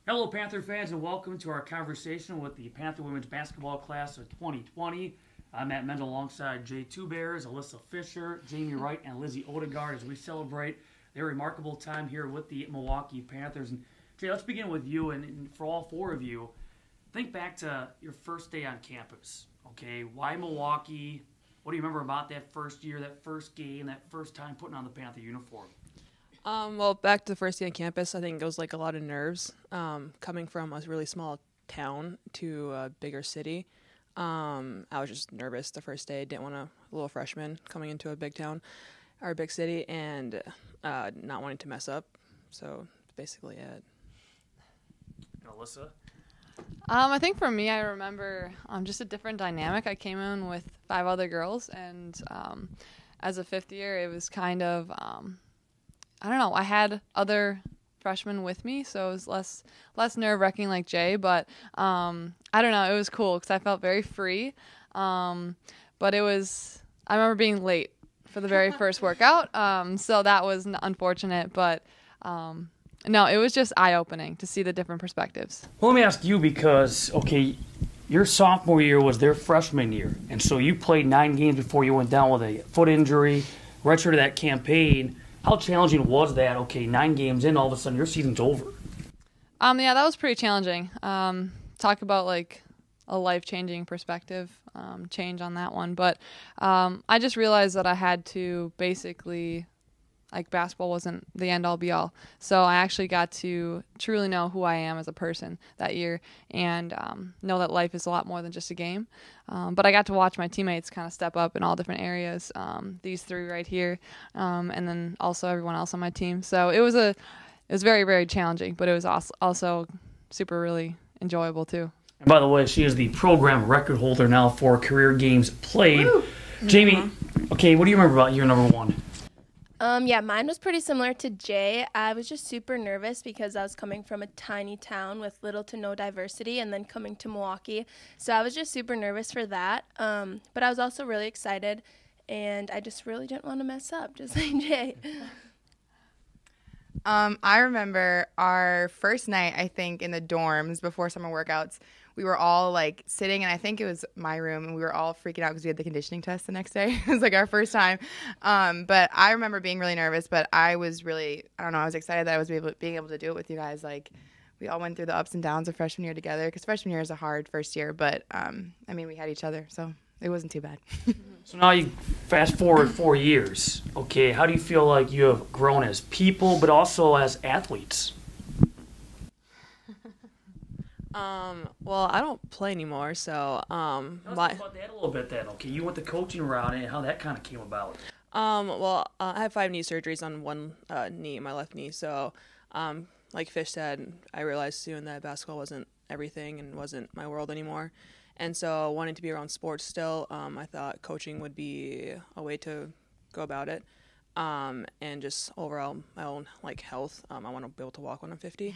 Hello, Panther fans, and welcome to our conversation with the Panther women's basketball class of 2020. I'm Matt Mendel alongside Jay Two Bears, Alyssa Fisher, Jamie Wright, and Lizzie Odegaard as we celebrate their remarkable time here with the Milwaukee Panthers. And Jay, let's begin with you, and for all four of you, think back to your first day on campus. Okay, why Milwaukee? What do you remember about that first year, that first game, that first time putting on the Panther uniform? Well, back to the first day on campus, I think it was like a lot of nerves. Coming from a really small town to a bigger city, I was just nervous the first day. Didn't want a little freshman coming into a big town or a big city and not wanting to mess up. So basically it. Alyssa? I think for me, I remember just a different dynamic. I came in with 5 other girls, and as a fifth year, it was kind of I don't know. I had other freshmen with me, so it was less nerve-wracking like Jay, but I don't know. It was cool because I felt very free. But it was – I remember being late for the very first workout, so that was unfortunate. But, no, it was just eye-opening to see the different perspectives. Well, let me ask you because, okay, your sophomore year was their freshman year, and so you played 9 games before you went down with a foot injury, redshirted that campaign. How challenging was that? Okay, 9 games in, all of a sudden your season's over. Yeah, that was pretty challenging. Talk about like a life-changing perspective change on that one. But I just realized that I had to basically, like basketball wasn't the end-all be-all. So I actually got to truly know who I am as a person that year and know that life is a lot more than just a game. But I got to watch my teammates kind of step up in all different areas, these 3 right here, and then also everyone else on my team. So it was very, very challenging, but it was also super really enjoyable too. And by the way, she is the program record holder now for career games played. Woo! Jamie, okay, what do you remember about year number 1? Yeah, mine was pretty similar to Jay. I was just super nervous because I was coming from a tiny town with little to no diversity and then coming to Milwaukee. So I was just super nervous for that. But I was also really excited, and I just really didn't want to mess up, just like Jay. I remember our first night, I think, in the dorms before summer workouts. We were all like sitting, and I think it was my room, and we were all freaking out because we had the conditioning test the next day. It was like our first time. But I remember being really nervous, but I was really, I don't know, I was excited that I was being able to do it with you guys. Like, we all went through the ups and downs of freshman year together because freshman year is a hard first year, but I mean, we had each other, so it wasn't too bad. So now you fast forward 4 years. Okay, how do you feel like you have grown as people, but also as athletes? Well, I don't play anymore, so Let's talk about that a little bit then. Okay, you went the coaching route and how that kind of came about. Well, I had 5 knee surgeries on one knee, my left knee. So, like Fish said, I realized soon that basketball wasn't everything and wasn't my world anymore. And so, wanting to be around sports still, I thought coaching would be a way to go about it. And just overall my own like health. I want to be able to walk when I'm 50.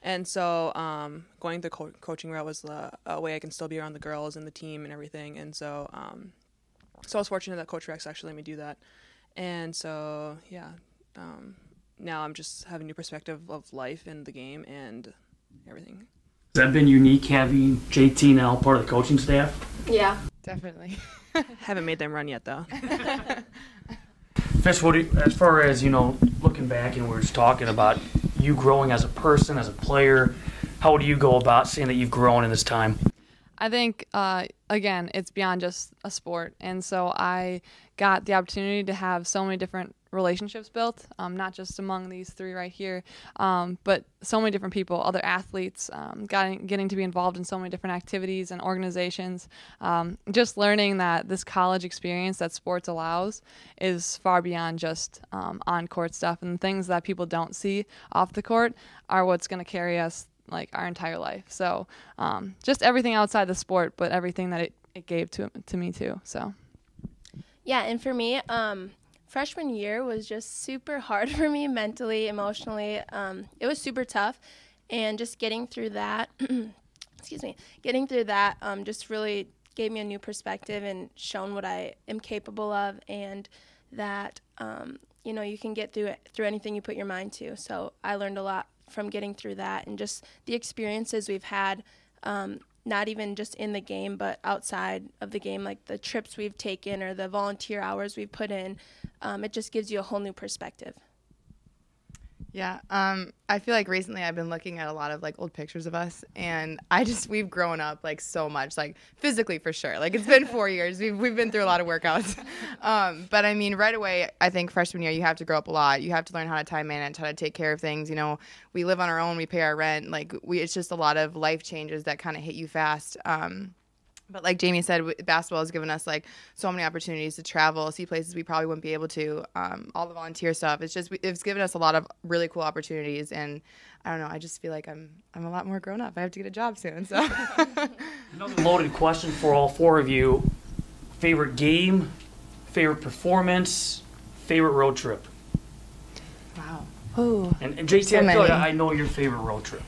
And so going the coaching route was a way I can still be around the girls and the team and everything. And so I was fortunate that Coach Rex actually let me do that. And so, yeah, now I'm just having a new perspective of life and the game and everything. Has that been unique having JT now part of the coaching staff? Yeah. Definitely. Haven't made them run yet, though. Fish, as far as, looking back and we're just talking about you growing as a person, as a player, how would you go about saying that you've grown in this time? I think, again, it's beyond just a sport. And so I got the opportunity to have so many different relationships built, not just among these 3 right here, but so many different people, other athletes, getting to be involved in so many different activities and organizations. Just learning that this college experience that sports allows is far beyond just on-court stuff, and things that people don't see off the court are what's going to carry us like our entire life. So just everything outside the sport, but everything that it gave to me too. So Yeah, and for me, freshman year was just super hard for me mentally, emotionally. It was super tough, and just getting through that, just really gave me a new perspective and shown what I am capable of, and that you can get through anything you put your mind to. So I learned a lot from getting through that, and just the experiences we've had, not even just in the game, but outside of the game, like the trips we've taken or the volunteer hours we've put in. It just gives you a whole new perspective. Yeah, I feel like recently I've been looking at a lot of like old pictures of us, and we've grown up like so much, like physically for sure. Like it's been 4 years. We've been through a lot of workouts. But I mean, right away, I think freshman year you have to grow up a lot. You have to learn how to time manage, how to take care of things. You know, we live on our own, we pay our rent. Like it's just a lot of life changes that kind of hit you fast. But like Jamie said, basketball has given us like so many opportunities to travel, see places we probably wouldn't be able to. All the volunteer stuff. It's given us a lot of really cool opportunities, and I don't know. I just feel like I'm a lot more grown up. I have to get a job soon. So Another loaded question for all four of you: favorite game, favorite performance, favorite road trip. wow. Oh. And JT, I feel like I know your favorite road trip.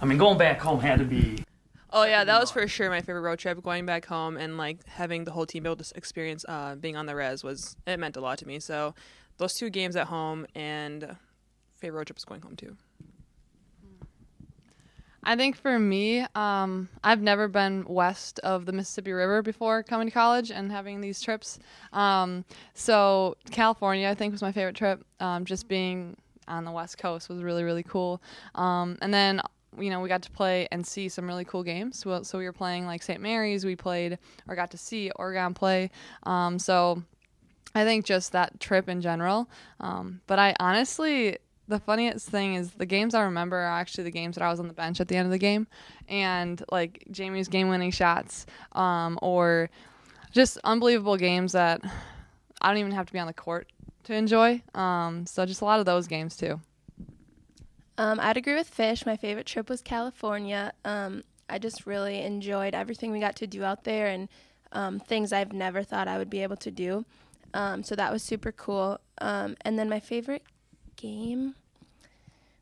I mean, going back home had to be. Oh yeah, that was for sure my favorite road trip. Going back home and like having the whole team be able to experience being on the res it meant a lot to me. So those 2 games at home and favorite road trip is going home too. I think for me, I've never been west of the Mississippi River before coming to college and having these trips. So California, I think, was my favorite trip. Just being on the West Coast was really, really cool. And then we got to play and see some really cool games. So we were playing like St. Mary's. We played or got to see Oregon play. So I think just that trip in general. But I honestly, the funniest thing is the games I remember are actually the games that I was on the bench at the end of the game. And like Jamie's game-winning shots or just unbelievable games that I don't even have to be on the court to enjoy. So just a lot of those games too. I'd agree with Fish. My favorite trip was California. I just really enjoyed everything we got to do out there and things I've never thought I would be able to do. So that was super cool. And then my favorite game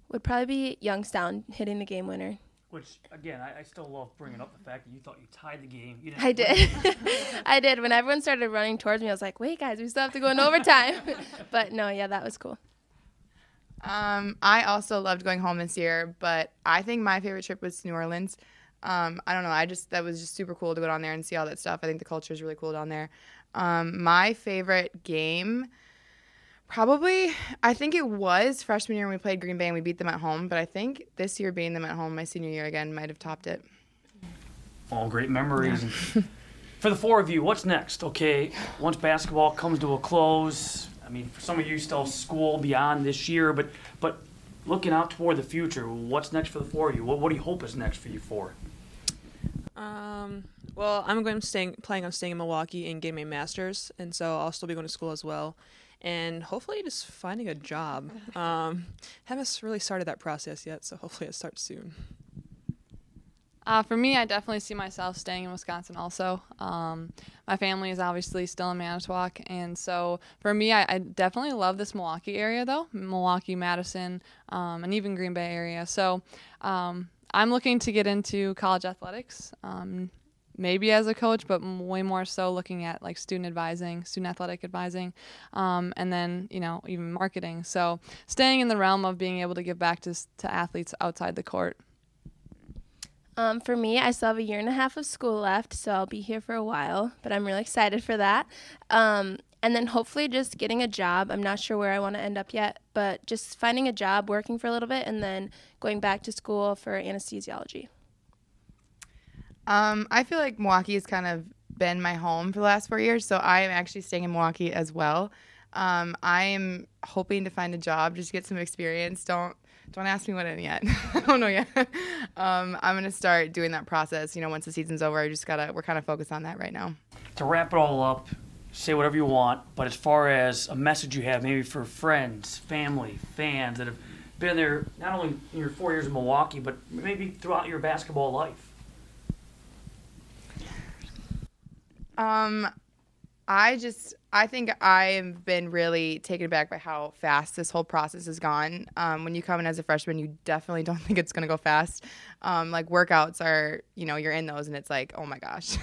would probably be Youngstown hitting the game winner. Which, again, I still love bringing up the fact that you thought you tied the game. I did. I did. When everyone started running towards me, I was like, wait, guys, we still have to go in overtime. But no, yeah, that was cool. I also loved going home this year, but I think my favorite trip was to New Orleans. I don't know. That was just super cool to go down there and see all that stuff. I think the culture is really cool down there. My favorite game, probably, I think it was freshman year when we played Green Bay and we beat them at home, but I think this year beating them at home, my senior year again, might have topped it. All great memories. Yeah. For the four of you, what's next? Okay, once basketball comes to a close, I mean, for some of you still school beyond this year, but looking out toward the future, what's next for the four of you? What do you hope is next for you four? Well, I'm planning on staying in Milwaukee and getting my master's, and so I'll still be going to school as well, and hopefully just finding a job. Haven't really started that process yet, so hopefully it starts soon. For me, I definitely see myself staying in Wisconsin also. My family is obviously still in Manitowoc, and so for me, I definitely love this Milwaukee area, though. Milwaukee, Madison, and even Green Bay area. So I'm looking to get into college athletics, maybe as a coach, but way more so looking at like student athletic advising, and then, even marketing. So staying in the realm of being able to give back to athletes outside the court. For me, I still have 1.5 years of school left, so I'll be here for a while, but I'm really excited for that. And then hopefully just getting a job. I'm not sure where I want to end up yet, but just finding a job, working for a little bit, and then going back to school for anesthesiology. I feel like Milwaukee has kind of been my home for the last 4 years, so I am actually staying in Milwaukee as well. I am hoping to find a job, just get some experience. Don't ask me what in yet. I don't know yet. I'm going to start doing that process, once the season's over. We're kind of focused on that right now. To wrap it all up, say whatever you want, but as far as a message you have maybe for friends, family, fans that have been there not only in your 4 years in Milwaukee, but maybe throughout your basketball life. I think I've been really taken aback by how fast this whole process has gone. When you come in as a freshman, you definitely don't think it's going to go fast. Like workouts are, you're in those and it's like, oh my gosh,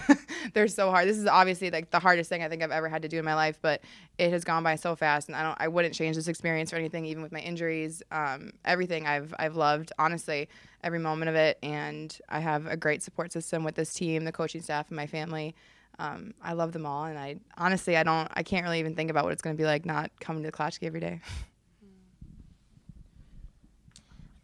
they're so hard. This is obviously like the hardest thing I think I've ever had to do in my life, but it has gone by so fast, and I wouldn't change this experience for anything, even with my injuries. Everything I've loved, honestly, every moment of it, and I have a great support system with this team, the coaching staff, and my family. I love them all, and I can't really even think about what it's going to be like not coming to the Klatchke every day.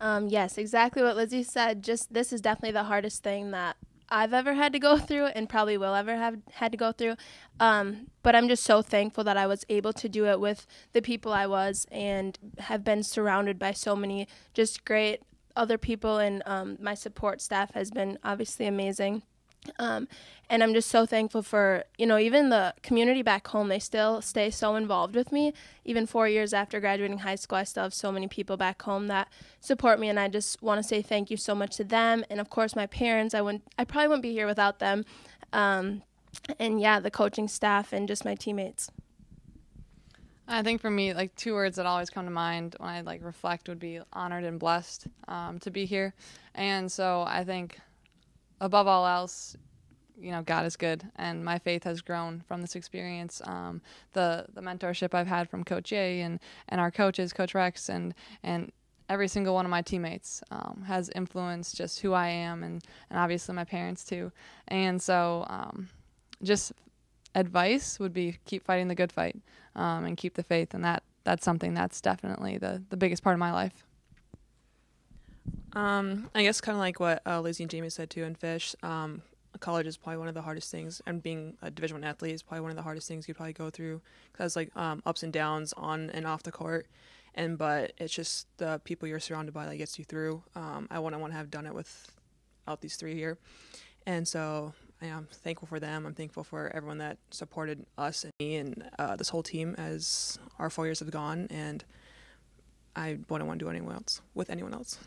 Yes, exactly what Lizzie said. Just this is definitely the hardest thing that I've ever had to go through and probably will ever have had to go through. But I'm just so thankful that I was able to do it with the people I was and have been surrounded by so many just great other people, and my support staff has been obviously amazing. And I'm just so thankful for, even the community back home. They still stay so involved with me. Even 4 years after graduating high school, I still have so many people back home that support me, and I just want to say thank you so much to them. And of course, my parents. I probably wouldn't be here without them. And yeah, the coaching staff and just my teammates. I think for me, like 2 words that always come to mind when I reflect would be honored and blessed to be here. And so I think above all else, God is good, and my faith has grown from this experience. The mentorship I've had from Coach Jay and our coaches, Coach Rex, and every single one of my teammates has influenced just who I am, and obviously my parents too. And so just advice would be keep fighting the good fight and keep the faith, and that's something that's definitely the biggest part of my life. I guess kind of like what Lizzie and Jamie said too, and Fish. College is probably one of the hardest things, and being a Division I athlete is probably one of the hardest things you'd probably go through, because ups and downs on and off the court, but it's just the people you're surrounded by that gets you through. I wouldn't want to have done it without these three here, and so I am thankful for them. I'm thankful for everyone that supported us and me and this whole team as our 4 years have gone, and I wouldn't want to do anyone else with anyone else.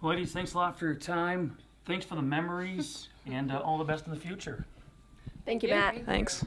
Ladies, thanks a lot for your time. Thanks for the memories, and all the best in the future. Thank you, Matt. Thanks.